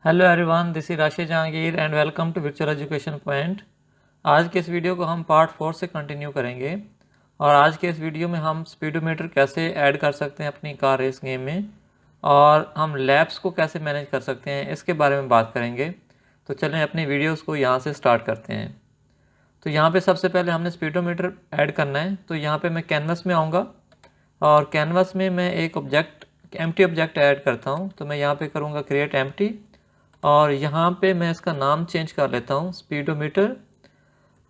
Hello everyone, this is Rashi Jahangir and welcome to Vikchar education point. आज के इस video को हम पार्ट 4 से कंटिन्यू करेंगे और आज के इस वीडियो में हम स्पीडोमीटर कैसे ऐड कर सकते हैं अपनी कार रेस गेम में और हम लैप्स को कैसे मैनेज कर सकते हैं इसके बारे में बात करेंगे। तो चलें अपनी वीडियोस को यहाँ से स्टार्ट करते हैं। तो यहाँ पे सबसे पहले हमने स्पीडोमीटर ऐड करना है। तो यहाँ पे मैं कैनवस में आऊँगा और कैनवस में मैं एक एम्प्टी ऑब्जेक्ट ऐड करता हूँ। तो मैं यहाँ पे करूँगा क्रिएट एम्प्टी और यहाँ पे मैं इसका नाम चेंज कर लेता हूँ स्पीडोमीटर।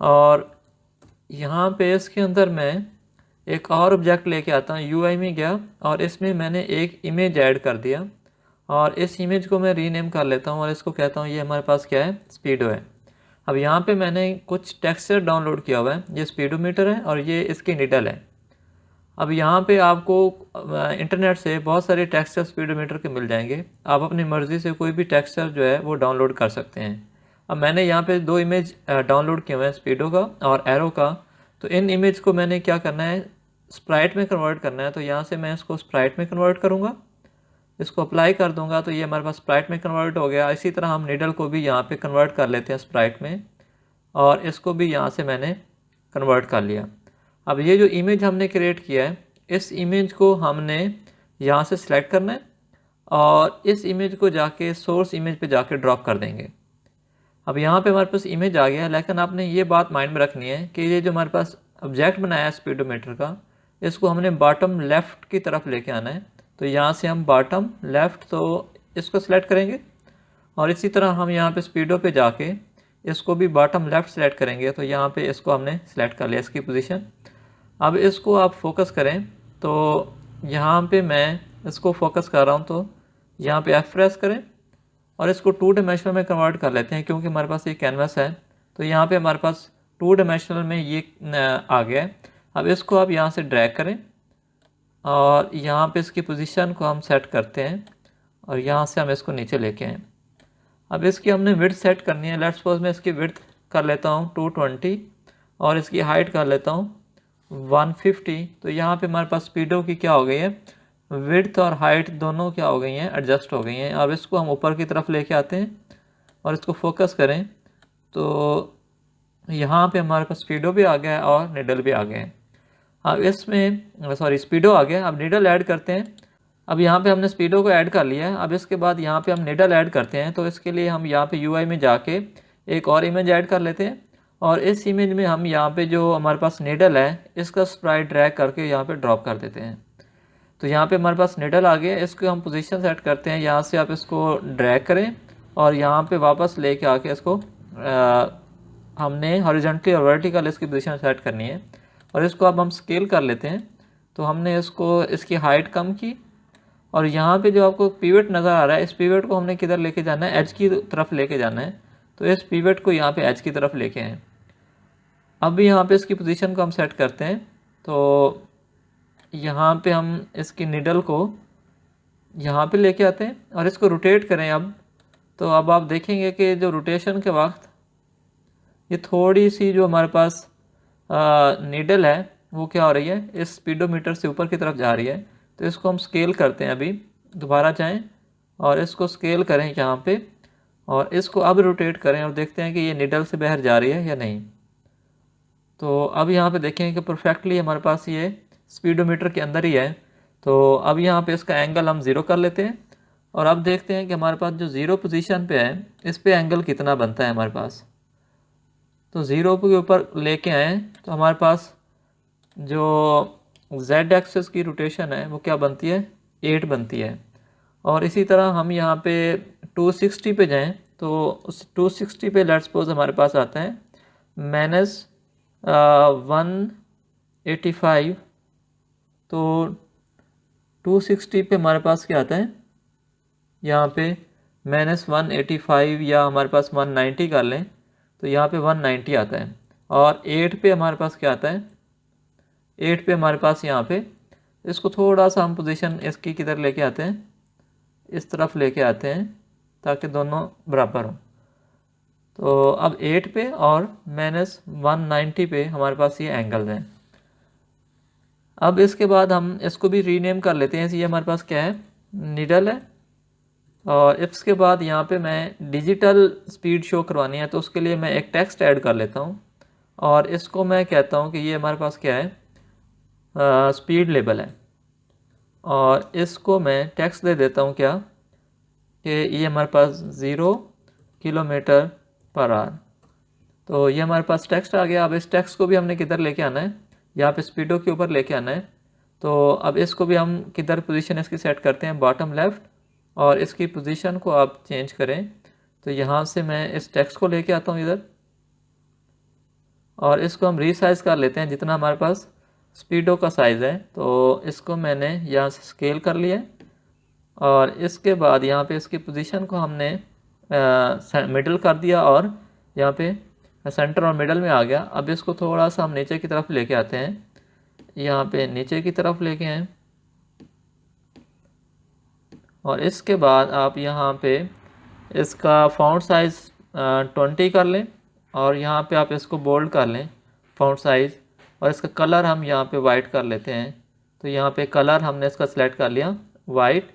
और यहाँ पे इसके अंदर मैं एक और ऑब्जेक्ट लेके आता हूँ, यूआई में गया और इसमें मैंने एक इमेज ऐड कर दिया और इस इमेज को मैं रीनेम कर लेता हूँ और इसको कहता हूँ ये हमारे पास क्या है, स्पीडो है। अब यहाँ पे मैंने कुछ टेक्सचर डाउनलोड किया हुआ है, ये स्पीडोमीटर है और ये इसकी निडल है। अब यहाँ पे आपको इंटरनेट से बहुत सारे टेक्सचर स्पीडोमीटर के मिल जाएंगे, आप अपनी मर्ज़ी से कोई भी टेक्सचर जो है वो डाउनलोड कर सकते हैं। अब मैंने यहाँ पे 2 इमेज डाउनलोड किए हुए हैं, स्पीडो का और एरो का। तो इन इमेज को मैंने क्या करना है, स्प्राइट में कन्वर्ट करना है। तो यहाँ से मैं इसको स्प्राइट में कन्वर्ट करूँगा, इसको अप्लाई कर दूँगा तो ये हमारे पास स्प्राइट में कन्वर्ट हो गया। इसी तरह हम निडल को भी यहाँ पर कन्वर्ट कर लेते हैं स्प्राइट में और इसको भी यहाँ से मैंने कन्वर्ट कर लिया। अब ये जो इमेज हमने क्रिएट किया है, इस इमेज को हमने यहाँ से सिलेक्ट करना है और इस इमेज को जाके सोर्स इमेज पे जाके ड्रॉप कर देंगे। अब यहाँ पे हमारे पास इमेज आ गया है, लेकिन आपने ये बात माइंड में रखनी है कि ये जो हमारे पास ऑब्जेक्ट बनाया है स्पीडोमीटर का, इसको हमने बॉटम लेफ़्ट की तरफ लेके आना है। तो यहाँ से हम बॉटम लेफ़्ट, तो इसको सिलेक्ट करेंगे और इसी तरह हम यहाँ पे स्पीडो पे जाके इसको भी बॉटम लेफ़्ट सेलेक्ट करेंगे। तो यहाँ पे इसको हमने सेलेक्ट कर लिया, इसकी पोजीशन। अब इसको आप फोकस करें, तो यहाँ पे मैं इसको फोकस कर रहा हूँ, तो यहाँ पे F प्रेस करें और इसको 2 डायमेंशनल में कन्वर्ट कर लेते हैं क्योंकि हमारे पास ये कैनवस है। तो यहाँ पे हमारे पास 2 डायमेंशनल में ये आ गया है। अब इसको आप यहाँ से ड्रैग करें और यहाँ पे इसकी पोजीशन को हम सेट करते हैं और यहाँ से हम इसको नीचे लेके आएँ। अब इसकी हमने विड्थ सेट करनी है। लेट्स सपोज मैं इसकी विड्थ कर लेता हूँ 220 और इसकी हाइट कर लेता हूँ 150। तो यहाँ पे हमारे पास स्पीडो की क्या हो गई है, विड्थ और हाइट दोनों क्या हो गई हैं, एडजस्ट हो गई हैं। अब इसको हम ऊपर की तरफ लेके आते हैं और इसको फोकस करें, तो यहाँ पे हमारे पास स्पीडो भी आ गया है और निडल भी आ गए हैं। अब इसमें स्पीडो आ गया। अब निडल ऐड करते हैं। अब यहाँ पे हमने स्पीडो को ऐड कर लिया है। अब इसके बाद यहाँ पे हम निडल ऐड करते हैं। तो इसके लिए हम यहाँ पे यूआई में जाके एक और इमेज ऐड कर लेते हैं और इस इमेज में हम यहाँ पे जो हमारे पास निडल है, इसका स्प्राइट ड्रैग करके यहाँ पे ड्रॉप कर देते हैं। तो यहाँ पे हमारे पास निडल आ गया, इसको हम पोजीशन सेट करते हैं। यहाँ से आप इसको ड्रैग करें और यहाँ पे वापस लेके आके इसको हमने हॉरिजॉन्टली और वर्टिकल इसकी पोजीशन सेट करनी है और इसको अब हम स्केल कर लेते हैं। तो हमने इसको इसकी हाइट कम की और यहाँ पे जो आपको पिवट नज़र आ रहा है, इस पिवट को हमने किधर लेके जाना है, एज की तरफ लेके जाना है। तो इस पिवट को यहाँ पे एज की तरफ लेके आए। अब भी यहाँ पे इसकी पोजीशन को हम सेट करते हैं। तो यहाँ पे हम इसकी निडल को यहाँ पे लेके आते हैं और इसको रोटेट करें। अब तो अब आप देखेंगे कि जो रोटेशन के वक्त ये थोड़ी सी जो हमारे पास निडल है वो क्या हो रही है, इस स्पीडोमीटर से ऊपर की तरफ जा रही है। तो इसको हम स्केल करते हैं। अभी दोबारा जाएं और इसको स्केल करें यहाँ पे और इसको अब रोटेट करें और देखते हैं कि ये निडल से बाहर जा रही है या नहीं। तो अब यहाँ पे देखें कि परफेक्टली हमारे पास ये स्पीडोमीटर के अंदर ही है। तो अब यहाँ पे इसका एंगल हम 0 कर लेते हैं और अब देखते हैं कि हमारे पास जो 0 पोजीशन पे है, इस पे एंगल कितना बनता है हमारे पास। तो 0 के ऊपर लेके आए तो हमारे पास जो z एक्सिस की रोटेशन है वो क्या बनती है, 8 बनती है। और इसी तरह हम यहाँ पे 260 पे जाएं तो उस 260 पे लेट्स सपोज हमारे पास आता है -185। तो 260 पे हमारे पास क्या आता है, यहाँ पे -185 या हमारे पास 190 कर लें तो यहाँ पे 190 आता है। और 8 पे हमारे पास क्या आता है, 8 पे हमारे पास यहाँ पे इसको थोड़ा सा हम पोजीशन इसकी किधर लेके आते हैं, इस तरफ लेके आते हैं ताकि दोनों बराबर हों। तो अब 8 पे और -190 पे हमारे पास ये एंगल हैं। अब इसके बाद हम इसको भी रीनेम कर लेते हैं। ये हमारे पास क्या है, निडल है और इसके बाद यहाँ पे मैं डिजिटल स्पीड शो करवानी है, तो उसके लिए मैं एक टेक्स्ट ऐड कर लेता हूँ और इसको मैं कहता हूँ कि ये हमारे पास क्या है, स्पीड लेबल है। और इसको मैं टेक्स्ट दे देता हूँ क्या, कि ये हमारे पास 0 किलोमीटर पर आवर। तो ये हमारे पास टेक्स्ट आ गया। अब इस टेक्स्ट को भी हमने किधर लेके आना है, यहाँ पे स्पीडो के ऊपर लेके आना है। तो अब इसको भी हम किधर पोजीशन इसकी सेट करते हैं, बॉटम लेफ़्ट, और इसकी पोजीशन को आप चेंज करें। तो यहाँ से मैं इस टेक्स्ट को लेके आता हूँ इधर, और इसको हम रीसाइज कर लेते हैं जितना हमारे पास स्पीडो का साइज़ है। तो इसको मैंने यहाँ से स्केल कर लिया है, और इसके बाद यहाँ पे इसकी पोजीशन को हमने मिडल कर दिया, और यहाँ पे सेंटर और मिडल में आ गया। अब इसको थोड़ा सा हम नीचे की तरफ लेके आते हैं, यहाँ पे नीचे की तरफ लेके आए, और इसके बाद आप यहाँ पे इसका फ़ॉन्ट साइज़ 20 कर लें, और यहाँ पे आप इसको बोल्ड कर लें फ़ॉन्ट साइज़, और इसका कलर हम यहाँ पे वाइट कर लेते हैं। तो यहाँ पे कलर हमने इसका सिलेक्ट कर लिया वाइट।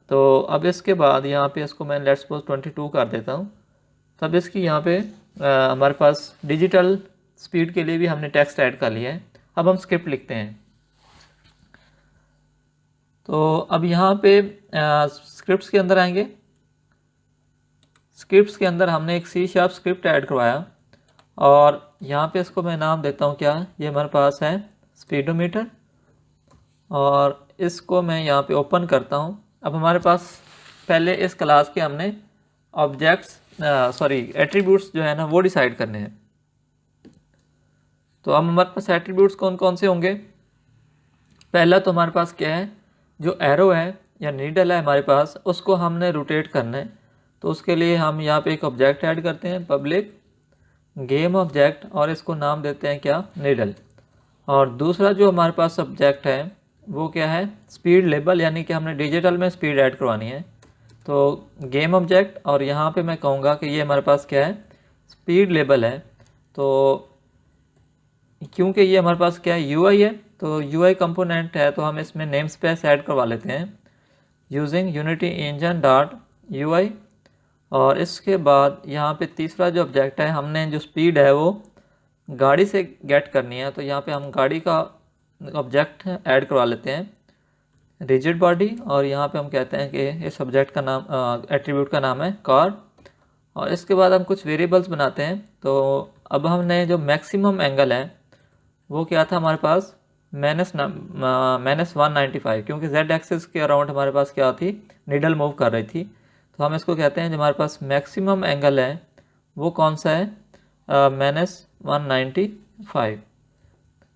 तो अब इसके बाद यहाँ पे इसको मैं लेट्स सपोज 22 कर देता हूँ। तब इसकी यहाँ पे हमारे पास डिजिटल स्पीड के लिए भी हमने टेक्स्ट ऐड कर लिया है। अब हम स्क्रिप्ट लिखते हैं। तो अब यहाँ पे स्क्रिप्ट्स के अंदर आएंगे। स्क्रिप्ट्स के अंदर हमने एक C# स्क्रिप्ट ऐड करवाया, और यहाँ पे इसको मैं नाम देता हूँ क्या, ये हमारे पास है स्पीडोमीटर, और इसको मैं यहाँ पे ओपन करता हूँ। अब हमारे पास पहले इस क्लास के हमने ऑब्जेक्ट्स एट्रीब्यूट्स जो है ना वो डिसाइड करने हैं। तो अब हमारे पास एट्रीब्यूट्स कौन कौन से होंगे। पहला तो हमारे पास क्या है, जो एरो है या नीडल है हमारे पास, उसको हमने रोटेट करना है। तो उसके लिए हम यहाँ पे एक ऑब्जेक्ट ऐड करते हैं, पब्लिक गेम ऑब्जेक्ट, और इसको नाम देते हैं क्या, नीडल। और दूसरा जो हमारे पास ऑब्जेक्ट है वो क्या है, स्पीड लेबल, यानी कि हमने डिजिटल में स्पीड ऐड करवानी है। तो गेम ऑब्जेक्ट, और यहाँ पे मैं कहूँगा कि ये हमारे पास क्या है, स्पीड लेबल है। तो क्योंकि ये हमारे पास क्या है, UI है, तो UI कंपोनेंट है, तो हम इसमें नेम स्पेस ऐड करवा लेते हैं using unity engine dot UI। और इसके बाद यहाँ पे तीसरा जो ऑब्जेक्ट है, हमने जो स्पीड है वो गाड़ी से गेट करनी है। तो यहाँ पे हम गाड़ी का ऑब्जेक्ट ऐड करवा लेते हैं रिजिड बॉडी, और यहाँ पे हम कहते हैं कि इस ऑब्जेक्ट का नाम, एट्रीब्यूट का नाम है कार। और इसके बाद हम कुछ वेरिएबल्स बनाते हैं। तो अब हमने जो मैक्सिमम एंगल है वो क्या था हमारे पास, -195, क्योंकि Z एक्सिस के अराउंड हमारे पास क्या थी, नीडल मूव कर रही थी। तो हम इसको कहते हैं जो हमारे पास मैक्सिमम एंगल है वो कौन सा है, -195,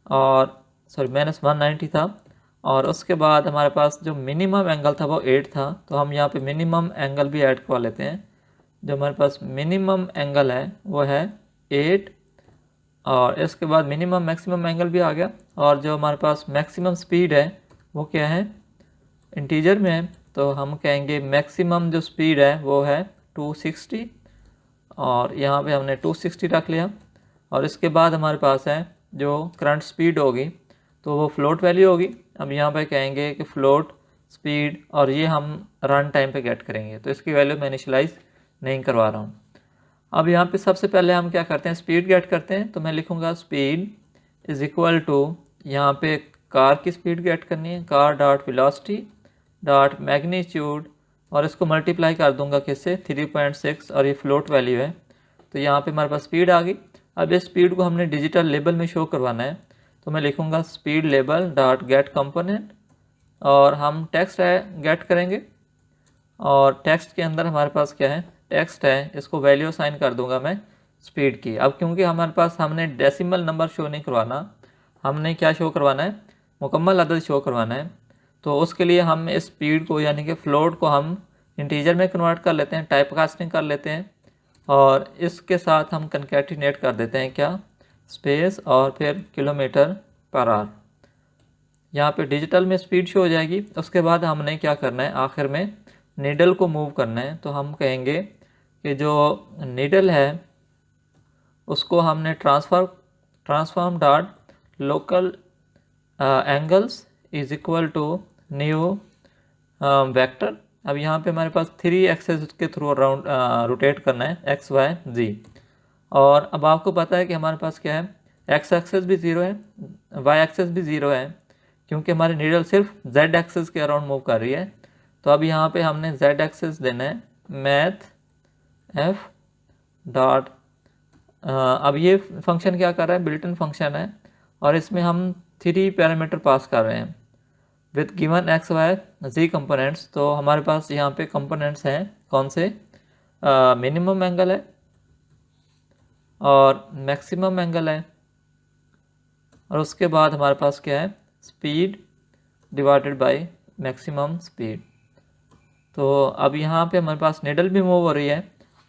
और -190 था। और उसके बाद हमारे पास जो मिनिमम एंगल था वो 8 था। तो हम यहाँ पे मिनिमम एंगल भी ऐड करवा लेते हैं। जो हमारे पास मिनिमम एंगल है वो है 8, और इसके बाद मिनिमम मैक्सिमम एंगल भी आ गया। और जो हमारे पास मैक्सिमम स्पीड है वो क्या है, इंटीजर में है, तो हम कहेंगे मैक्सिमम जो स्पीड है वो है 260, और यहाँ पे हमने 260 रख लिया। और इसके बाद हमारे पास है जो करंट स्पीड होगी तो वो फ्लोट वैल्यू होगी। अब यहाँ पे कहेंगे कि फ्लोट स्पीड, और ये हम रन टाइम पे गेट करेंगे, तो इसकी वैल्यू मैं इनिशियलाइज नहीं करवा रहा हूँ। अब यहाँ पे सबसे पहले हम क्या करते हैं, स्पीड गेट करते हैं। तो मैं लिखूँगा स्पीड इज़ इक्वल टू, यहाँ पे कार की स्पीड गेट करनी है, car dot velocity dot magnitude, और इसको मल्टीप्लाई कर दूंगा किससे, 3.6, और ये फ्लोट वैल्यू है। तो यहाँ पे हमारे पास स्पीड आ गई। अब इस स्पीड को हमने डिजिटल लेबल में शो करवाना है। तो मैं लिखूँगा speed label dot get component, और हम टेक्स्ट गेट करेंगे, और टेक्स्ट के अंदर हमारे पास क्या है, टेक्स्ट है, इसको वैल्यू असाइन कर दूंगा मैं स्पीड की। अब क्योंकि हमारे पास हमने डेसिमल नंबर शो नहीं करवाना, हमने क्या शो करवाना है, मुकम्मल अदद शो करवाना है। तो उसके लिए हम इस स्पीड को यानी कि फ्लोट को हम इंटीजर में कन्वर्ट कर लेते हैं, टाइप कास्टिंग कर लेते हैं, और इसके साथ हम कनकैटिनेट कर देते हैं क्या, स्पेस, और फिर किलोमीटर पर आवर। यहाँ पे डिजिटल में स्पीड शो हो जाएगी। उसके बाद हमने क्या करना है, आखिर में नीडल को मूव करना है। तो हम कहेंगे कि जो नीडल है उसको हमने transform dot local angles is equal to new vector. अब यहाँ पे हमारे पास 3 एक्सेस के थ्रू अराउंड रोटेट करना है, एक्स वाई जी। और अब आपको पता है कि हमारे पास क्या है, एक्स एक्सेस भी 0 है, वाई एक्सेस भी 0 है, क्योंकि हमारी नीडल सिर्फ जेड एक्सेस के अराउंड मूव कर रही है। तो अब यहाँ पे हमने जेड एक्सेस देना है, मैथ एफ डॉट, अब ये फंक्शन क्या कर रहा है, बिल्ट इन फंक्शन है, और इसमें हम 3 पैरामीटर पास कर रहे हैं with given X Y Z components. तो हमारे पास यहाँ पे कंपोनेंट्स हैं कौन से, मिनिमम एंगल है और मैक्सिमम एंगल है, और उसके बाद हमारे पास क्या है, speed divided by maximum speed. तो अब यहाँ पे हमारे पास निडल भी मूव हो रही है।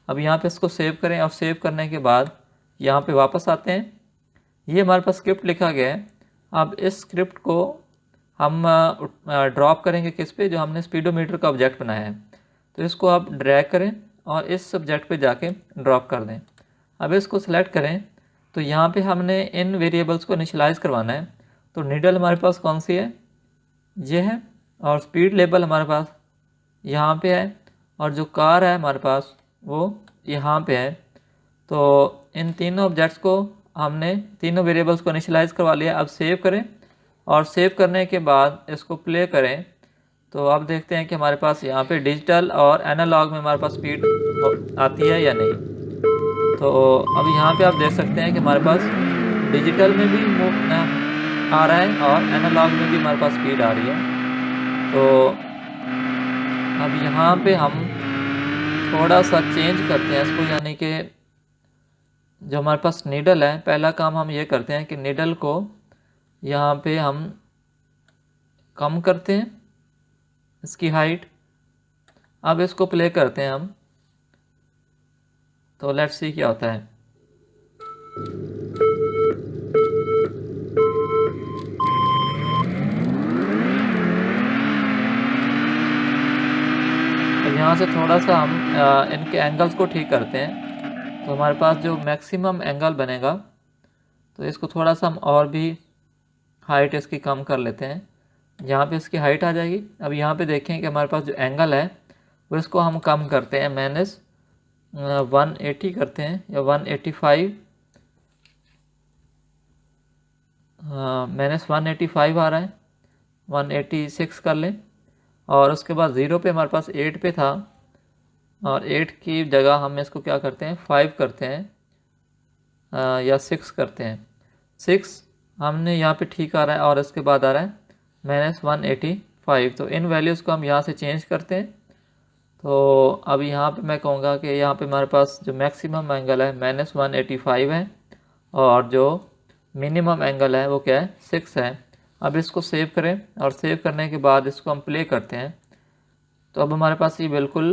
अब यहाँ पे इसको सेव करें, और सेव करने के बाद यहाँ पे वापस आते हैं। ये हमारे पास स्क्रिप्ट लिखा गया है। अब इस स्क्रिप्ट को हम ड्रॉप करेंगे किस पे, जो हमने स्पीडोमीटर का ऑब्जेक्ट बनाया है। तो इसको आप ड्रैग करें और इस सब्जेक्ट पे जाके ड्रॉप कर दें। अब इसको सेलेक्ट करें, तो यहाँ पे हमने इन वेरिएबल्स को इनिशियलाइज़ करवाना है। तो नीडल हमारे पास कौन सी है, ये है, और स्पीड लेवल हमारे पास यहाँ पे है, और जो कार है हमारे पास वो यहाँ पे है। तो इन तीनों ऑब्जेक्ट्स को हमने तीनों वेरिएबल्स को इनिशियलाइज़ करवा लिया। अब सेव करें, और सेव करने के बाद इसको प्ले करें। तो अब देखते हैं कि हमारे पास यहाँ पे डिजिटल और एनालॉग में हमारे पास स्पीड आती है या नहीं। तो अब यहाँ पे आप देख सकते हैं कि हमारे पास डिजिटल में भी आ रहा है और एनालॉग में भी हमारे पास स्पीड आ रही है। तो अब यहाँ पे हम थोड़ा सा चेंज करते हैं इसको, यानी कि जो हमारे पास नीडल है, पहला काम हम ये करते हैं कि नीडल को यहाँ पे हम कम करते हैं इसकी हाइट। अब इसको प्ले करते हैं हम, तो लेट्स सी क्या होता है। तो यहाँ से थोड़ा सा हम इनके एंगल्स को ठीक करते हैं। तो हमारे पास जो मैक्सिमम एंगल बनेगा, तो इसको थोड़ा सा हम और भी हाइट इसकी कम कर लेते हैं। यहाँ पे इसकी हाइट आ जाएगी। अब यहाँ पे देखें कि हमारे पास जो एंगल है वो इसको हम कम करते हैं, -180 करते हैं, या 185, -185 आ रहा है, 186 कर लें। और उसके बाद 0 पे हमारे पास 8 पे था, और 8 की जगह हम इसको क्या करते हैं, 5 करते हैं, या 6 करते हैं। 6 हमने यहाँ पे ठीक आ रहा है, और इसके बाद आ रहा है -185। तो इन वैल्यूज़ को हम यहाँ से चेंज करते हैं। तो अब यहाँ पे मैं कहूँगा कि यहाँ पे हमारे पास जो मैक्सिमम एंगल है -185 है, और जो मिनिमम एंगल है वो क्या है, 6 है। अब इसको सेव करें, और सेव करने के बाद इसको हम प्ले करते हैं। तो अब हमारे पास ये बिल्कुल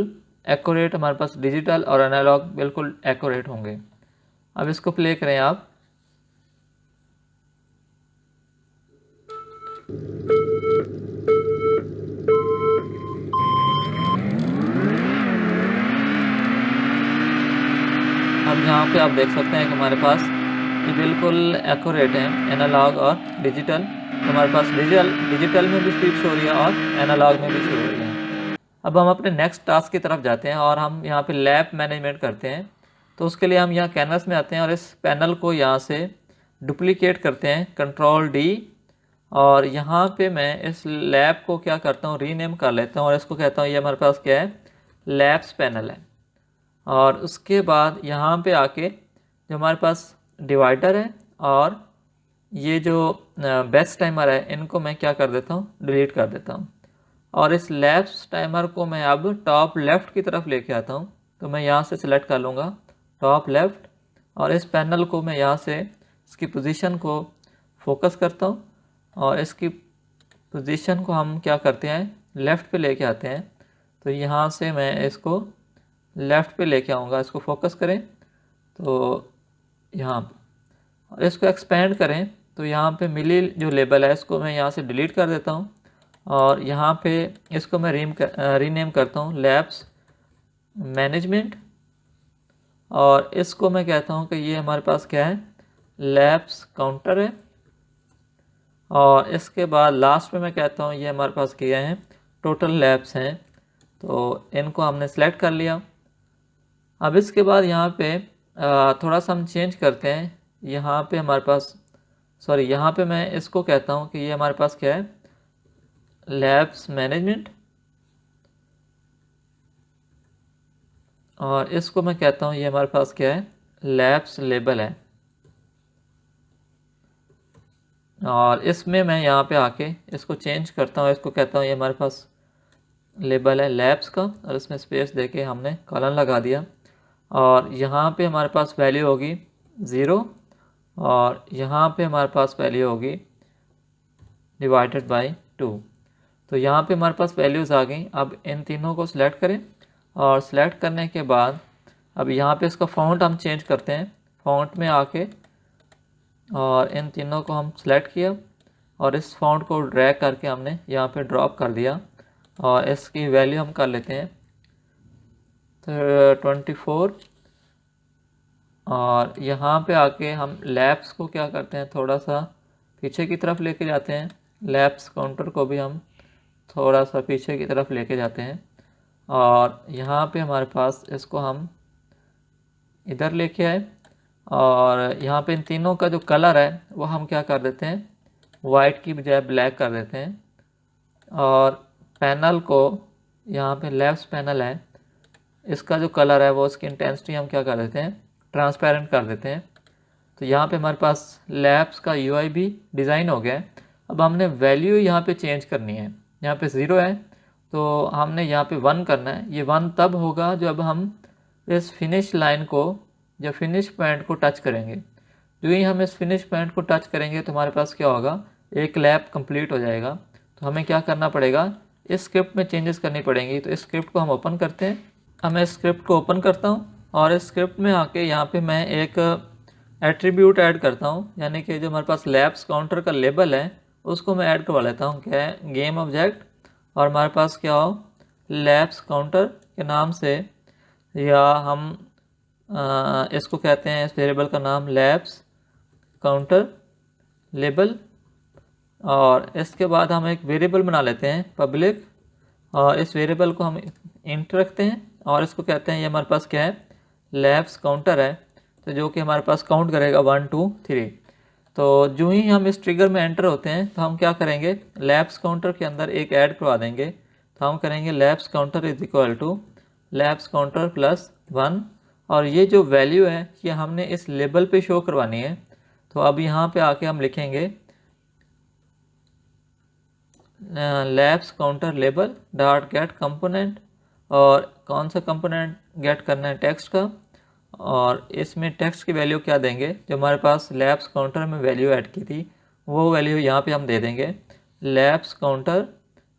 एक्यूरेट, हमारे पास डिजिटल और एनालॉग बिल्कुल एक्यूरेट होंगे। अब इसको प्ले करें आप। अब यहाँ पे आप देख सकते हैं कि हमारे पास ये बिल्कुल एक्यूरेट है, एनालॉग और डिजिटल। तो हमारे पास डिजिटल में भी स्पीड शो हो रही है और एनालॉग में भी शो हो रही है। अब हम अपने नेक्स्ट टास्क की तरफ जाते हैं, और हम यहाँ पे लैब मैनेजमेंट करते हैं। तो उसके लिए हम यहाँ कैनवस में आते हैं, और इस पैनल को यहाँ से डुप्लीकेट करते हैं, Ctrl+D। और यहाँ पे मैं इस लैब को क्या करता हूँ, रीनेम कर लेता हूँ, और इसको कहता हूँ ये हमारे पास क्या है, लैब्स पैनल है। और उसके बाद यहाँ पे आके जो हमारे पास डिवाइडर है और ये जो बेस्ट टाइमर है, इनको मैं क्या कर देता हूँ, डिलीट कर देता हूँ। और इस लैब्स टाइमर को मैं अब टॉप लेफ़्ट की तरफ लेके आता हूँ। तो मैं यहाँ से सिलेक्ट कर लूँगा टॉप लेफ़्ट, और इस पैनल को मैं यहाँ से इसकी पोजीशन को फोकस करता हूँ, और इसकी पोजीशन को हम क्या करते हैं, लेफ़्ट पे लेके आते हैं। तो यहाँ से मैं इसको लेफ़्ट पे लेके आऊँगा, इसको फोकस करें तो यहाँ, और इसको एक्सपेंड करें तो यहाँ पे मिली जो लेबल है इसको मैं यहाँ से डिलीट कर देता हूँ, और यहाँ पे इसको मैं रीनेम करता हूँ लैब्स मैनेजमेंट। और इसको मैं कहता हूँ कि ये हमारे पास क्या है, लैब्स काउंटर है। और इसके बाद लास्ट में मैं कहता हूँ ये हमारे पास क्या है, टोटल लैब्स हैं, तो इनको हमने सेलेक्ट कर लिया। अब इसके बाद यहाँ पे थोड़ा सा हम चेंज करते हैं। यहाँ पे हमारे पास यहाँ पे मैं इसको कहता हूँ कि ये हमारे पास क्या है, लैब्स मैनेजमेंट, और इसको मैं कहता हूँ ये हमारे पास क्या है, लैब्स लेबल है। और इसमें मैं यहाँ पे आके इसको चेंज करता हूँ, इसको कहता हूँ ये हमारे पास लेबल है लैब्स का, और इसमें स्पेस देके हमने कॉलन लगा दिया। और यहाँ पे हमारे पास वैल्यू होगी 0, और यहाँ पे हमारे पास वैल्यू होगी डिवाइडेड बाई 2। तो यहाँ पे हमारे पास वैल्यूज़ आ गई। अब इन तीनों को सिलेक्ट करें, और सिलेक्ट करने के बाद अब यहाँ पे इसका फ़ॉन्ट हम चेंज करते हैं। फ़ॉन्ट में आके और इन तीनों को हम सिलेक्ट किया, और इस फ़ॉन्ट को ड्रैग करके हमने यहाँ पे ड्रॉप कर दिया, और इसकी वैल्यू हम कर लेते हैं 24। और यहाँ पे आके हम लैब्स को क्या करते हैं, थोड़ा सा पीछे की तरफ लेके जाते हैं। लैब्स काउंटर को भी हम थोड़ा सा पीछे की तरफ लेके जाते हैं, और यहाँ पे हमारे पास इसको हम इधर लेके आए, और यहाँ पे इन तीनों का जो कलर है वो हम क्या कर देते हैं, वाइट की बजाय ब्लैक कर देते हैं। और पैनल को यहाँ पे लैब्स पैनल है, इसका जो कलर है वो इसकी इंटेंसिटी हम क्या कर देते हैं, ट्रांसपेरेंट कर देते हैं। तो यहाँ पे हमारे पास लैब्स का यूआई भी डिज़ाइन हो गया है। अब हमने वैल्यू यहाँ पे चेंज करनी है। यहाँ पे 0 है तो हमने यहाँ पे 1 करना है। ये 1 तब होगा जब हम इस फिनिश लाइन को या फिनिश पॉइंट को टच करेंगे। जो ही हम इस फिनिश पॉइंट को टच करेंगे तो हमारे पास क्या होगा, एक लैब कंप्लीट हो जाएगा। तो हमें क्या करना पड़ेगा, इस स्क्रिप्ट में चेंजेस करनी पड़ेंगी। तो इस स्क्रिप्ट को हम ओपन करते हैं। अब मैं स्क्रिप्ट को ओपन करता हूँ, और इस स्क्रिप्ट में आके यहाँ पे मैं एक एट्रीब्यूट ऐड करता हूँ, यानी कि जो हमारे पास लैब्स काउंटर का लेबल है उसको मैं ऐड करवा लेता हूँ। क्या है, गेम ऑब्जेक्ट, और हमारे पास क्या हो, लैब्स काउंटर के नाम से, या हम इसको कहते हैं, इस वेरिएबल का नाम लैब्स काउंटर लेबल। और इसके बाद हम एक वेरिएबल बना लेते हैं पब्लिक, और इस वेरिएबल को हम इंट रखते हैं, और इसको कहते हैं ये हमारे पास क्या है, लैब्स काउंटर है, तो जो कि हमारे पास काउंट करेगा 1 2 3। तो जो ही हम इस ट्रिगर में एंटर होते हैं तो हम क्या करेंगे, लैब्स काउंटर के अंदर एक ऐड करवा देंगे। तो हम करेंगे laps counter is equal to laps counter plus 1, और ये जो वैल्यू है ये हमने इस लेबल पे शो करवानी है। तो अब यहाँ पे आके हम लिखेंगे labs counter label dot get component, और कौन सा कंपोनेंट गेट करना है, टेक्स्ट का। और इसमें टेक्स्ट की वैल्यू क्या देंगे, जो हमारे पास लैब्स काउंटर में वैल्यू ऐड की थी वो वैल्यू यहाँ पे हम दे देंगे, लैब्स काउंटर।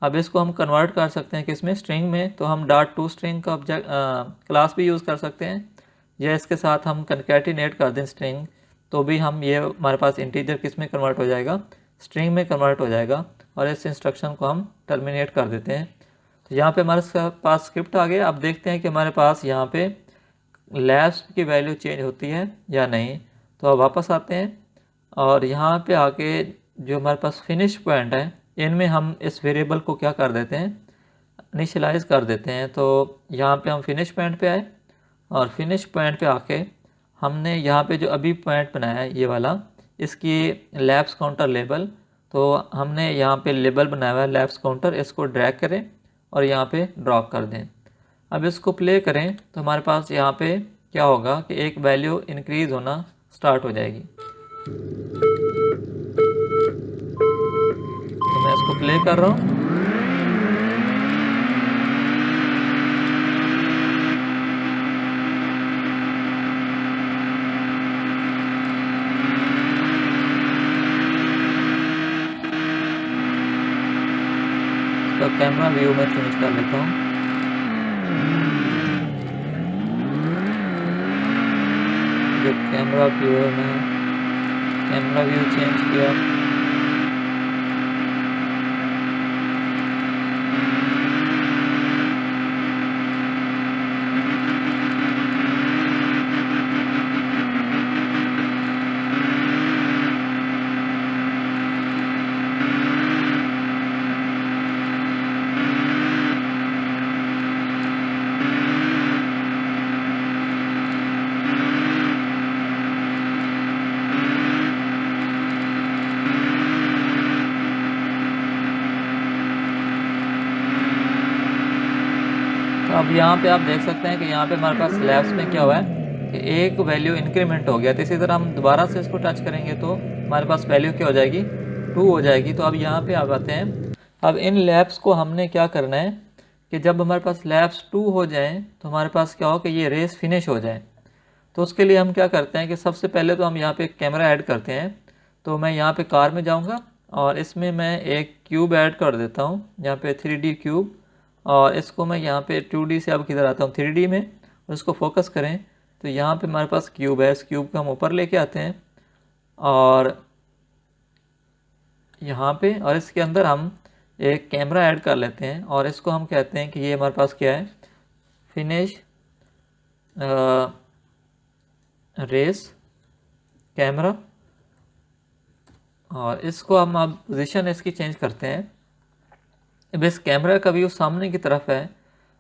अब इसको हम कन्वर्ट कर सकते हैं किसमें, स्ट्रिंग में। तो हम डॉट टू स्ट्रिंग का ऑब्जेक्ट क्लास भी यूज़ कर सकते हैं, या इसके साथ हम कनकैटिनेट कर दें स्ट्रिंग, तो भी हम ये हमारे पास इंटीजर किस में कन्वर्ट हो जाएगा, स्ट्रिंग में कन्वर्ट हो जाएगा। और इस इंस्ट्रक्शन को हम टर्मिनेट कर देते हैं। तो यहाँ पे हमारे पास स्क्रिप्ट आ गया। अब देखते हैं कि हमारे पास यहाँ पे लैब्स की वैल्यू चेंज होती है या नहीं। तो अब वापस आते हैं, और यहाँ पे आके जो हमारे पास फिनिश पॉइंट है इनमें हम इस वेरिएबल को क्या कर देते हैं, इनिशियलाइज कर देते हैं। तो यहाँ पे हम फिनिश पॉइंट पे आए, और फिनिश पॉइंट पे आके हमने यहाँ पे जो अभी पॉइंट बनाया है ये वाला, इसकी लैब्स काउंटर लेबल, तो हमने यहाँ पे लेबल बनाया हुआ है लैब्स काउंटर, इसको ड्रैग करें और यहाँ पे ड्रॉप कर दें। अब इसको प्ले करें तो हमारे पास यहाँ पे क्या होगा कि एक वैल्यू इंक्रीज होना स्टार्ट हो जाएगी। तो मैं इसको प्ले कर रहा हूँ। तो कैमरा व्यू में चेंज कर लेता हूँ। जो कैमरा व्यू है, मैं कैमरा व्यू चेंज किया। अब यहाँ पे आप देख सकते हैं कि यहाँ पे हमारे पास स्लैब्स में क्या हुआ है कि एक वैल्यू इंक्रीमेंट हो गया। तो इसी तरह हम दोबारा से इसको टच करेंगे तो हमारे पास वैल्यू क्या हो जाएगी, 2 हो जाएगी। तो अब यहाँ पे आप आते हैं, अब इन लैब्स को हमने क्या करना है कि जब हमारे पास लैब्स 2 हो जाएं तो हमारे पास क्या हो कि ये रेस फिनिश हो जाए। तो उसके लिए हम क्या करते हैं कि सबसे पहले तो हम यहाँ पे कैमरा ऐड करते हैं। तो मैं यहाँ पे कार में जाऊँगा और इसमें मैं एक क्यूब ऐड कर देता हूँ, यहाँ पे 3D क्यूब, और इसको मैं यहाँ पे 2D से अब किधर आता हूँ 3D में, और इसको फोकस करें तो यहाँ पे हमारे पास क्यूब है। इस क्यूब को हम ऊपर लेके आते हैं और यहाँ पे, और इसके अंदर हम एक कैमरा ऐड कर लेते हैं और इसको हम कहते हैं कि ये हमारे पास क्या है, फिनिश रेस कैमरा। और इसको हम अब पोजीशन इसकी चेंज करते हैं। अब इस कैमरा का व्यू सामने की तरफ है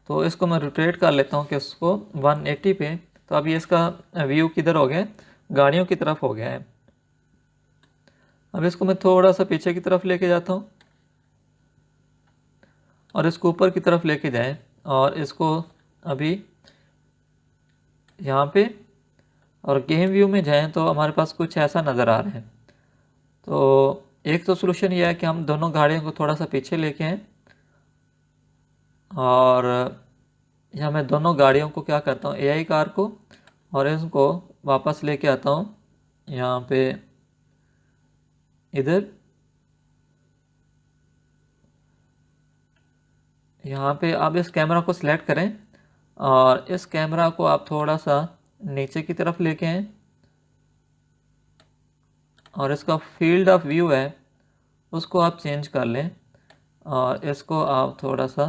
तो इसको मैं रोटेट कर लेता हूँ कि उसको 180 पे। तो अभी इसका व्यू किधर हो गया, गाड़ियों की तरफ हो गया है। अब इसको मैं थोड़ा सा पीछे की तरफ लेके जाता हूँ और इसको ऊपर की तरफ लेके जाएं और इसको अभी यहाँ पे और गेम व्यू में जाएं तो हमारे पास कुछ ऐसा नज़र आ रहा है। तो एक तो सोल्यूशन ये है कि हम दोनों गाड़ियों को थोड़ा सा पीछे लेके आएँ, और यहाँ मैं दोनों गाड़ियों को क्या करता हूँ, एआई कार को और इसको वापस लेके आता हूँ यहाँ पे इधर। यहाँ पे आप इस कैमरा को सिलेक्ट करें और इस कैमरा को आप थोड़ा सा नीचे की तरफ लेके आएँ और इसका फील्ड ऑफ व्यू है उसको आप चेंज कर लें और इसको आप थोड़ा सा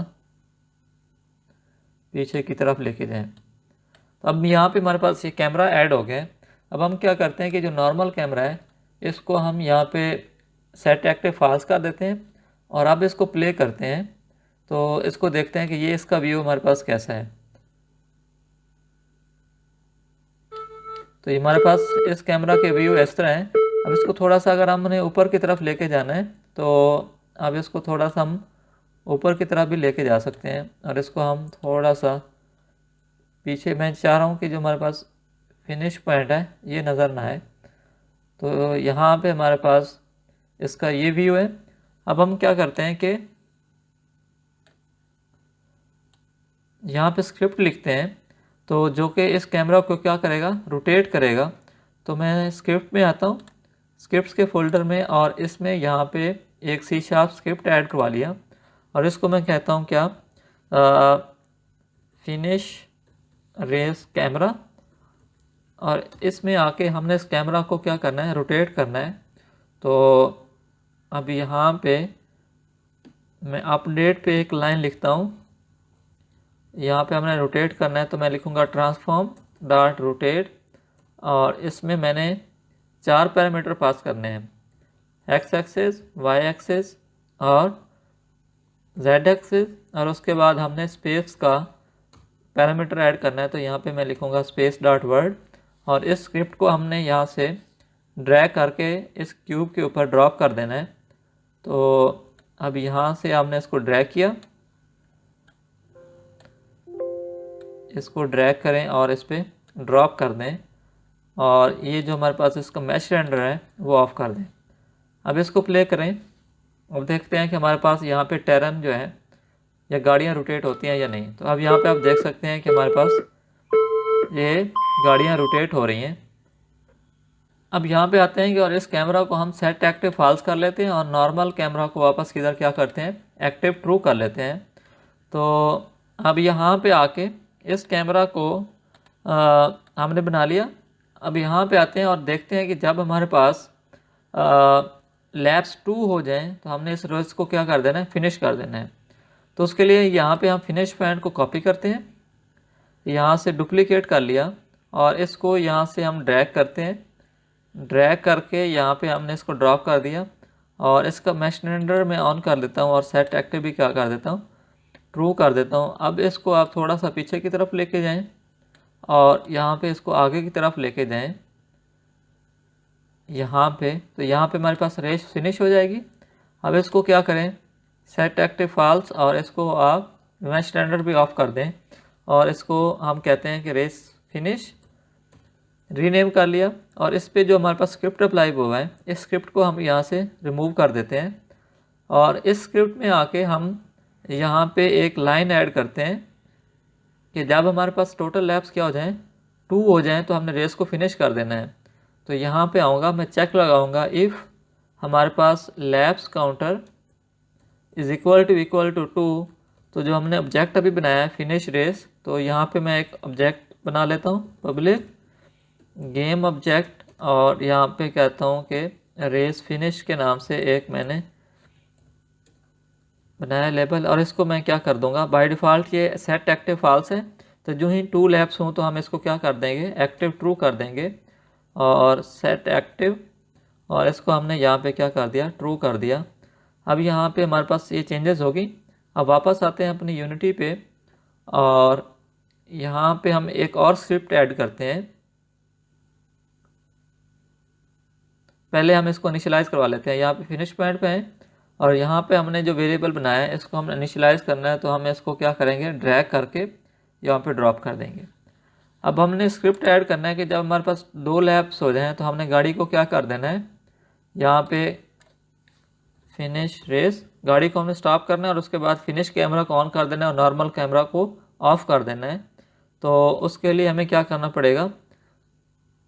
पीछे की तरफ लेके जाएं। तो अब यहाँ पे हमारे पास ये कैमरा ऐड हो गया है। अब हम क्या करते हैं कि जो नॉर्मल कैमरा है इसको हम यहाँ पे सेट एक्टिव फाल्स कर देते हैं और अब इसको प्ले करते हैं तो इसको देखते हैं कि ये इसका व्यू हमारे पास कैसा है। तो ये हमारे पास इस कैमरा के व्यू इस तरह है। अब इसको थोड़ा सा अगर हमने ऊपर की तरफ लेके जाना है तो अब इसको थोड़ा सा हम ऊपर की तरफ भी लेके जा सकते हैं और इसको हम थोड़ा सा पीछे, मैं चाह रहा हूँ कि जो हमारे पास फिनिश पॉइंट है ये नज़र ना आए। तो यहाँ पे हमारे पास इसका ये व्यू है। अब हम क्या करते हैं कि यहाँ पे स्क्रिप्ट लिखते हैं तो जो कि इस कैमरा को क्या करेगा, रोटेट करेगा। तो मैं स्क्रिप्ट में आता हूँ, स्क्रिप्ट्स के फोल्डर में, और इसमें यहाँ पे एक C# स्क्रिप्ट ऐड करवा लिया और इसको मैं कहता हूँ क्या, फिनिश रेस कैमरा। और इसमें आके हमने इस कैमरा को क्या करना है, रोटेट करना है। तो अब यहाँ पे मैं अपडेट पे एक लाइन लिखता हूँ, यहाँ पे हमने रोटेट करना है तो मैं लिखूँगा ट्रांसफॉर्म डॉट रोटेट, और इसमें मैंने 4 पैरामीटर पास करने हैं, एक्स एक्सिस, वाई एक्सिस और जेड एक्सिस, और उसके बाद हमने स्पेस का पैरामीटर ऐड करना है। तो यहाँ पे मैं लिखूँगा स्पेस डॉट वर्ड, और इस स्क्रिप्ट को हमने यहाँ से ड्रैग करके इस क्यूब के ऊपर ड्रॉप कर देना है। तो अब यहाँ से हमने इसको ड्रैग किया, इसको ड्रैग करें और इस पर ड्रॉप कर दें, और ये जो हमारे पास इसका मैश रेंडर है वो ऑफ़ कर दें। अब इसको प्ले करें, अब देखते हैं कि हमारे पास यहाँ पे टेरन जो है या गाड़ियाँ रोटेट होती हैं या नहीं। तो अब यहाँ पे आप देख सकते हैं कि हमारे पास ये गाड़ियाँ रोटेट हो रही हैं। अब यहाँ पे आते हैं कि और इस कैमरा को हम सेट एक्टिव फाल्स कर लेते हैं और नॉर्मल कैमरा को वापस किधर क्या करते हैं, एक्टिव ट्रू कर लेते हैं। तो अब यहाँ पे आके इस कैमरा को हमने बना लिया। अब यहाँ पे आते हैं और देखते हैं कि जब हमारे पास लैब्स 2 हो जाएं तो हमने इस रेस को क्या कर देना है, फिनिश कर देना है। तो उसके लिए यहाँ पे हम फिनिश पॉइंट को कॉपी करते हैं, यहाँ से डुप्लीकेट कर लिया और इसको यहाँ से हम ड्रैग करते हैं, ड्रैग करके यहाँ पे हमने इसको ड्रॉप कर दिया और इसका मैश रेंडर में ऑन कर देता हूँ और सेट एक्टिव भी क्या कर देता हूँ, ट्रू कर देता हूँ। अब इसको आप थोड़ा सा पीछे की तरफ लेके जाएं और यहाँ पे इसको आगे की तरफ लेके जाएं यहाँ पे। तो यहाँ पे हमारे पास रेस फिनिश हो जाएगी। अब इसको क्या करें, सेट एक्टिव फाल्स, और इसको आप मैश रेंडर भी ऑफ कर दें और इसको हम कहते हैं कि रेस फिनिश, रीनेम कर लिया। और इस पे जो हमारे पास स्क्रिप्ट अप्लाई हुआ है, इस स्क्रिप्ट को हम यहाँ से रिमूव कर देते हैं और इस स्क्रिप्ट में आके हम यहाँ पे एक लाइन ऐड करते हैं कि जब हमारे पास टोटल लैप्स क्या हो जाएं, 2 हो जाएं, तो हमने रेस को फिनिश कर देना है। तो यहाँ पे आऊँगा, मैं चेक लगाऊँगा इफ़ हमारे पास laps counter is equal to 2, तो जो हमने ऑब्जेक्ट अभी बनाया है फिनिश रेस, तो यहाँ पे मैं एक ऑब्जेक्ट बना लेता हूँ पब्लिक गेम ऑब्जेक्ट, और यहाँ पे कहता हूँ कि रेस फिनिश के नाम से एक मैंने बनाया लेबल। और इसको मैं क्या कर दूंगा, बाय डिफ़ॉल्ट ये सेट एक्टिव फॉल्स है, तो जो ही 2 लैप्स हों तो हम इसको क्या कर देंगे, एक्टिव ट्रू कर देंगे और सेट एक्टिव, और इसको हमने यहाँ पे क्या कर दिया, ट्रू कर दिया। अब यहाँ पे हमारे पास ये चेंजेस होगी। अब वापस आते हैं अपनी यूनिटी पे और यहाँ पे हम एक और स्क्रिप्ट ऐड करते हैं। पहले हम इसको इनिशियलाइज़ करवा लेते हैं। यहाँ पे फिनिश पॉइंट पे हैं और यहाँ पे हमने जो वेरिएबल बनाया है इसको हम इनिशियलाइज़ करना है, तो हम इसको क्या करेंगे, ड्रैग करके यहाँ पे ड्रॉप कर देंगे। अब हमने स्क्रिप्ट ऐड करना है कि जब हमारे पास 2 लैप्स हो जाएं तो हमने गाड़ी को क्या कर देना है, यहाँ पे फिनिश रेस, गाड़ी को हमने स्टॉप करना है और उसके बाद फिनिश कैमरा को ऑन कर देना है और नॉर्मल कैमरा को ऑफ कर देना है। तो उसके लिए हमें क्या करना पड़ेगा,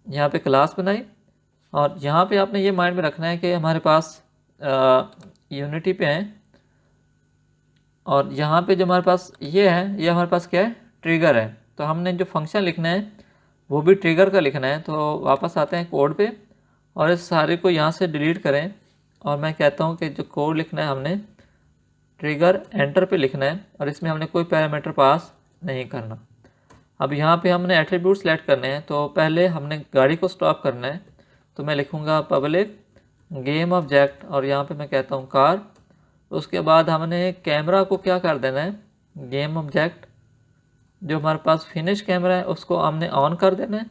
यहाँ पे क्लास बनाई और यहाँ पे आपने ये माइंड में रखना है कि हमारे पास यूनिटी पे हैं और यहाँ पे जो हमारे पास ये है, ये हमारे पास क्या है, ट्रिगर है। तो हमने जो फंक्शन लिखना है वो भी ट्रिगर का लिखना है। तो वापस आते हैं कोड पे और इस सारे को यहाँ से डिलीट करें और मैं कहता हूँ कि जो कोड लिखना है हमने ट्रिगर एंटर पे लिखना है और इसमें हमने कोई पैरामीटर पास नहीं करना। अब यहाँ पे हमने एट्रीब्यूट सेलेक्ट करने हैं, तो पहले हमने गाड़ी को स्टॉप करना है, तो मैं लिखूँगा पब्लिक गेम ऑब्जेक्ट और यहाँ पे मैं कहता हूँ कार। उसके बाद हमने कैमरा को क्या कर देना है, गेम ऑब्जेक्ट जो हमारे पास फिनिश कैमरा है उसको हमने ऑन कर देना है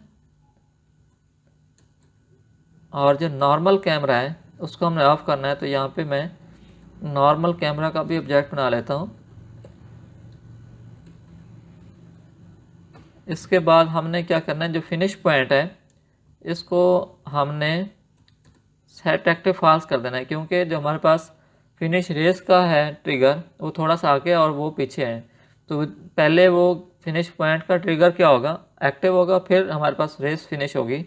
और जो नॉर्मल कैमरा है उसको हमने ऑफ करना है। तो यहाँ पे मैं नॉर्मल कैमरा का भी ऑब्जेक्ट बना लेता हूँ। इसके बाद हमने क्या करना है, जो फिनिश पॉइंट है इसको हमने सेट एक्टिव फॉल्स कर देना है, क्योंकि जो हमारे पास फिनिश रेस का है ट्रिगर वो थोड़ा सा आगे और वो पीछे है। तो पहले वो फिनिश पॉइंट का ट्रिगर क्या होगा, एक्टिव होगा, फिर हमारे पास रेस फिनिश होगी।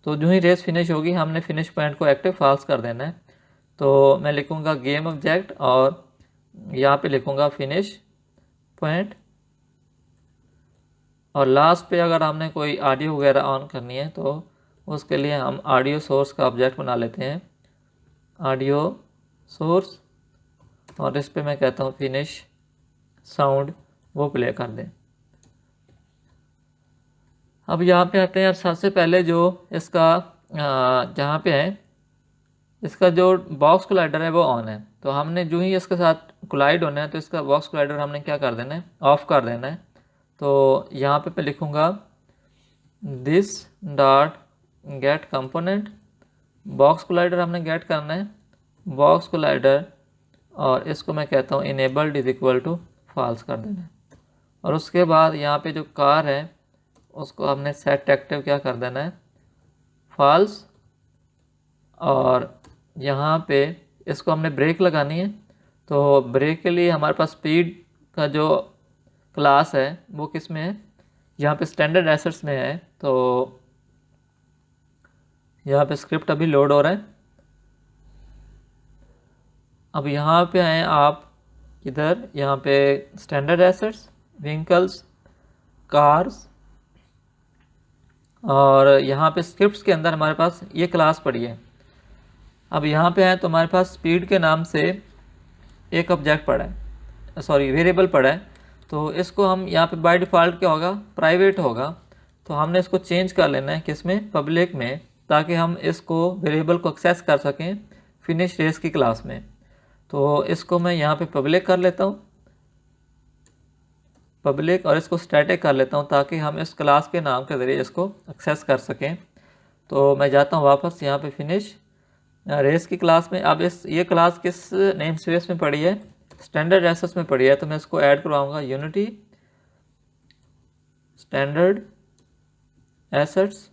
तो जो ही रेस फिनिश होगी हमने फिनिश पॉइंट को एक्टिव फॉल्स कर देना है। तो मैं लिखूँगा गेम ऑब्जेक्ट और यहाँ पे लिखूँगा फिनिश पॉइंट और लास्ट पे अगर हमने कोई ऑडियो वगैरह ऑन करनी है तो उसके लिए हम ऑडियो सोर्स का ऑब्जेक्ट बना लेते हैं, ऑडियो सोर्स, और इस पे मैं कहता हूँ फिनिश साउंड, वो प्ले कर दें। अब यहाँ पे आते हैं। सबसे पहले जो इसका जहाँ पे है इसका जो बॉक्स कोलाइडर है वो ऑन है, तो हमने जो ही इसके साथ कोलाइड होना है तो इसका बॉक्स कोलाइडर हमने क्या कर देना है, ऑफ कर देना है। तो यहाँ पे मैं लिखूँगा this dot get component, box collider हमने गेट करना है, बॉक्स कोलाइडर, और इसको मैं कहता हूँ enabled is equal to false कर देना है। और उसके बाद यहाँ पे जो कार है उसको हमने सेट एक्टिव क्या कर देना है, फॉल्स, और यहाँ पे इसको हमने ब्रेक लगानी है। तो ब्रेक के लिए हमारे पास स्पीड का जो क्लास है वो किस में है, यहाँ पे स्टैंडर्ड एसेट्स में है। तो यहाँ पे स्क्रिप्ट अभी लोड हो रहा है। अब यहाँ पे आए आप इधर, यहाँ पे स्टैंडर्ड एसेट्स, व्हीकल्स, कार्स, और यहाँ पे स्क्रिप्ट्स के अंदर हमारे पास ये क्लास पड़ी है। अब यहाँ पे है तो हमारे पास स्पीड के नाम से एक ऑब्जेक्ट पड़ा है, सॉरी वेरिएबल पड़ा है। तो इसको हम यहाँ पे बाय डिफ़ॉल्ट क्या होगा, प्राइवेट होगा। तो हमने इसको चेंज कर लेना है किस में, पब्लिक में, ताकि हम इसको वेरिएबल को एक्सेस कर सकें फिनिश रेस की क्लास में। तो इसको मैं यहाँ पे पब्लिक कर लेता हूँ, पब्लिक, और इसको स्टैटिक कर लेता हूँ ताकि हम इस क्लास के नाम के ज़रिए इसको एक्सेस कर सकें। तो मैं जाता हूँ वापस यहाँ पे फिनिश रेस की क्लास में। अब ये क्लास किस नेम स्पेस में पड़ी है, स्टैंडर्ड एसेट्स में पड़ी है। तो मैं इसको ऐड करवाऊँगा Unity standard assets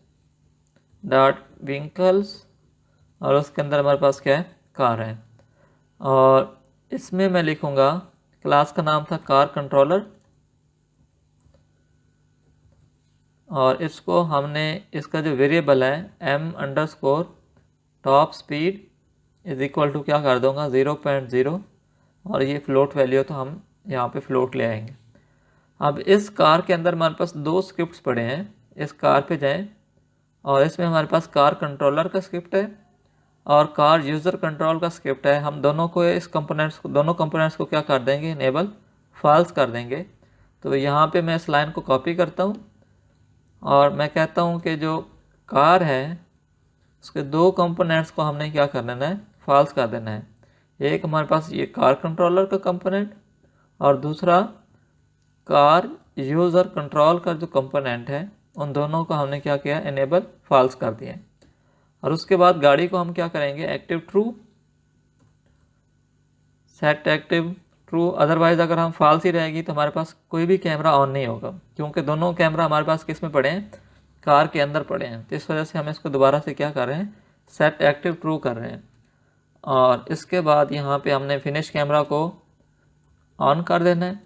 dot vehicles, और उसके अंदर हमारे पास क्या है, कार है। और इसमें मैं लिखूँगा, क्लास का नाम था कार कंट्रोलर, और इसको हमने, इसका जो वेरिएबल है m_, top speed is equal to क्या कर दूंगा, 0.0, और ये फ्लोट वैल्यू तो हम यहाँ पे फ्लोट ले आएंगे। अब इस कार के अंदर हमारे पास दो स्क्रिप्ट्स पड़े हैं, इस कार पे जाएं और इसमें हमारे पास कार कंट्रोलर का स्क्रिप्ट है और कार यूज़र कंट्रोल का स्क्रिप्ट है। हम दोनों को, इस कंपोनेंट्स को, दोनों कंपोनेंट्स को क्या कर देंगे, इनेबल फॉल्स कर देंगे। तो यहाँ पे मैं इस लाइन को कॉपी करता हूँ और मैं कहता हूँ कि जो कार है उसके दो कंपोनेंट्स को हमने क्या कर देना है, फॉल्स कर देना है। एक हमारे पास ये कार कंट्रोलर का कंपोनेंट और दूसरा कार यूज़र कंट्रोल का जो कंपोनेंट है, उन दोनों को हमने क्या किया, इनेबल फॉल्स कर दिया। और उसके बाद गाड़ी को हम क्या करेंगे, active true, set active true. Otherwise अगर हम फॉल्स ही रहेगी तो हमारे पास कोई भी कैमरा ऑन नहीं होगा, क्योंकि दोनों कैमरा हमारे पास किस में पड़े हैं, कार के अंदर पड़े हैं। तो इस वजह से हम इसको दोबारा से क्या कर रहे हैं, सेट एक्टिव ट्रू कर रहे हैं। और इसके बाद यहाँ पे हमने फिनिश कैमरा को ऑन कर देना है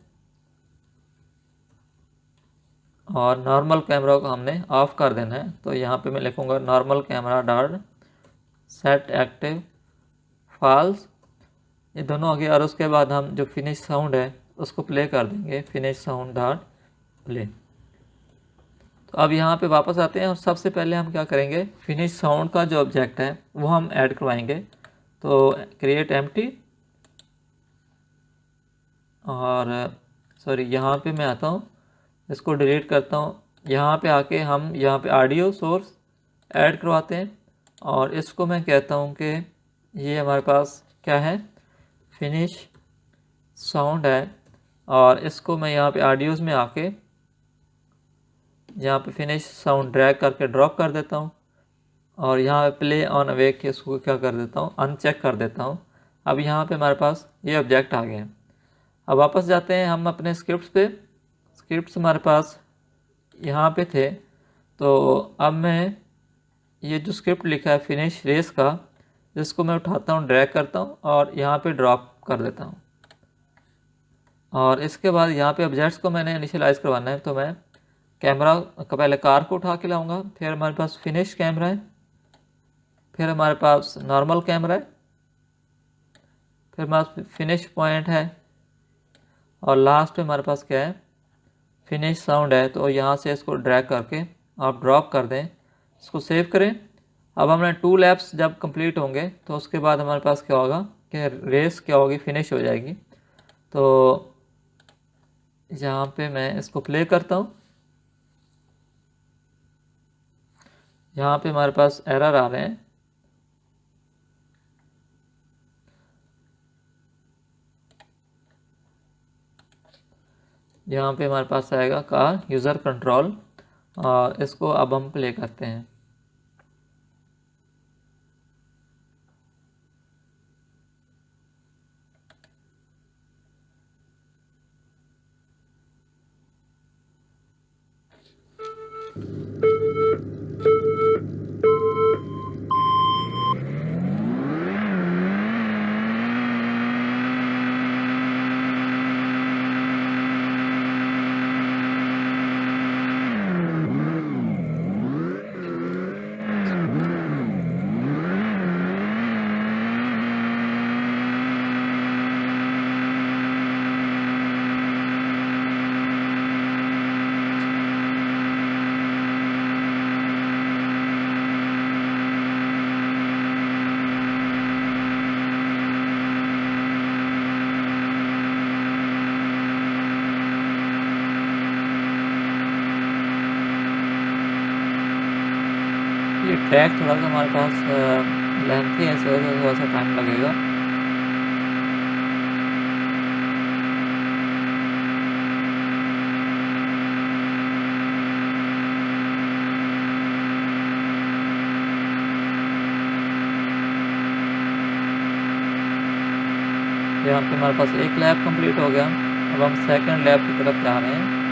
और नॉर्मल कैमरा को हमने ऑफ कर देना है। तो यहाँ पे मैं लिखूँगा normal camera dot set active false, ये दोनों आ गए। और उसके बाद हम जो फिनिश साउंड है उसको प्ले कर देंगे, फिनिश साउंड डॉट प्ले। तो अब यहाँ पे वापस आते हैं और सबसे पहले हम क्या करेंगे, फिनिश साउंड का जो ऑब्जेक्ट है वो हम ऐड करवाएंगे। तो क्रिएट एम्प्टी, और सॉरी यहाँ पे मैं आता हूँ, इसको डिलीट करता हूँ। यहाँ पे आके हम यहाँ पे ऑडियो सोर्स ऐड करवाते हैं और इसको मैं कहता हूँ कि ये हमारे पास क्या है, फिनिश साउंड है। और इसको मैं यहाँ पे ऑडियोज़ में आके यहाँ पे फिनिश साउंड ड्रैग करके ड्रॉप कर देता हूँ और यहाँ पे प्ले ऑन अवेक के इसको क्या कर देता हूँ, अनचेक कर देता हूँ। अब यहाँ पे हमारे पास ये ऑब्जेक्ट आ गए हैं। अब वापस जाते हैं हम अपने स्क्रिप्ट्स पे। स्क्रिप्ट्स हमारे पास यहाँ पे थे, तो अब मैं ये जो स्क्रिप्ट लिखा है फिनिश रेस का, इसको मैं उठाता हूँ, ड्रैग करता हूँ और यहाँ पे ड्रॉप कर देता हूँ। और इसके बाद यहाँ पे ऑब्जेक्ट्स को मैंने इनिशियलाइज़ करवाना है, तो मैं कैमरा का पहले कार को उठा के लाऊंगा, फिर हमारे पास फिनिश कैमरा है, फिर हमारे पास नॉर्मल कैमरा है, फिर हमारे पास फिनिश पॉइंट है और लास्ट में हमारे पास क्या है, फिनिश साउंड है। तो यहाँ से इसको ड्रैग करके आप ड्रॉप कर दें, इसको सेव करें। अब हमने 2 लैप्स जब कंप्लीट होंगे तो उसके बाद हमारे पास क्या होगा कि रेस क्या होगी, फिनिश हो जाएगी। तो यहाँ पे मैं इसको प्ले करता हूँ। यहाँ पे हमारे पास एरर आ रहे हैं, यहाँ पे हमारे पास आएगा कार यूज़र कंट्रोल, और इसको अब हम प्ले करते हैं। ये ट्रैक थोड़ा सा हमारे पास लेंथी है, इस वजह से थोड़ा सा टाइम लगेगा। यहाँ पे हमारे पास एक लैब कंप्लीट हो गया। अब हम सेकंड लैब की तरफ जा रहे हैं। यहाँ पे हमारे पास एक लैब कंप्लीट हो गया। अब हम सेकंड लैब की तरफ जा रहे हैं।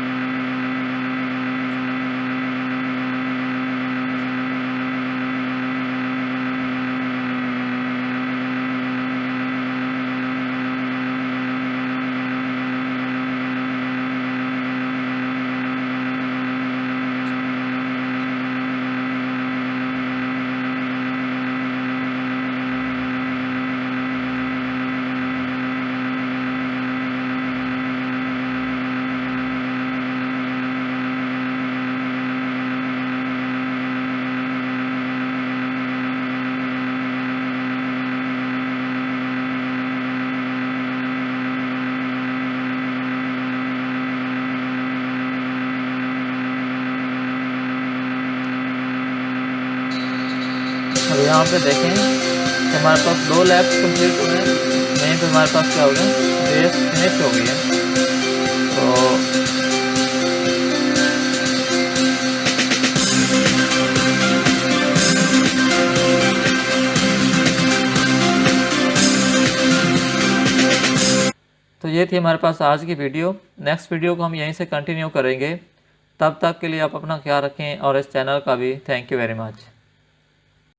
अब यहाँ पे देखें कि हमारे पास 2 लैप्स कंप्लीट हुए हैं। यहीं पे हमारे पास क्या हो गया, बेस फिनिश हो गई है। तो ये थी हमारे पास आज की वीडियो। नेक्स्ट वीडियो को हम यहीं से कंटिन्यू करेंगे। तब तक के लिए आप अपना ख्याल रखें और इस चैनल का भी थैंक यू वेरी मच।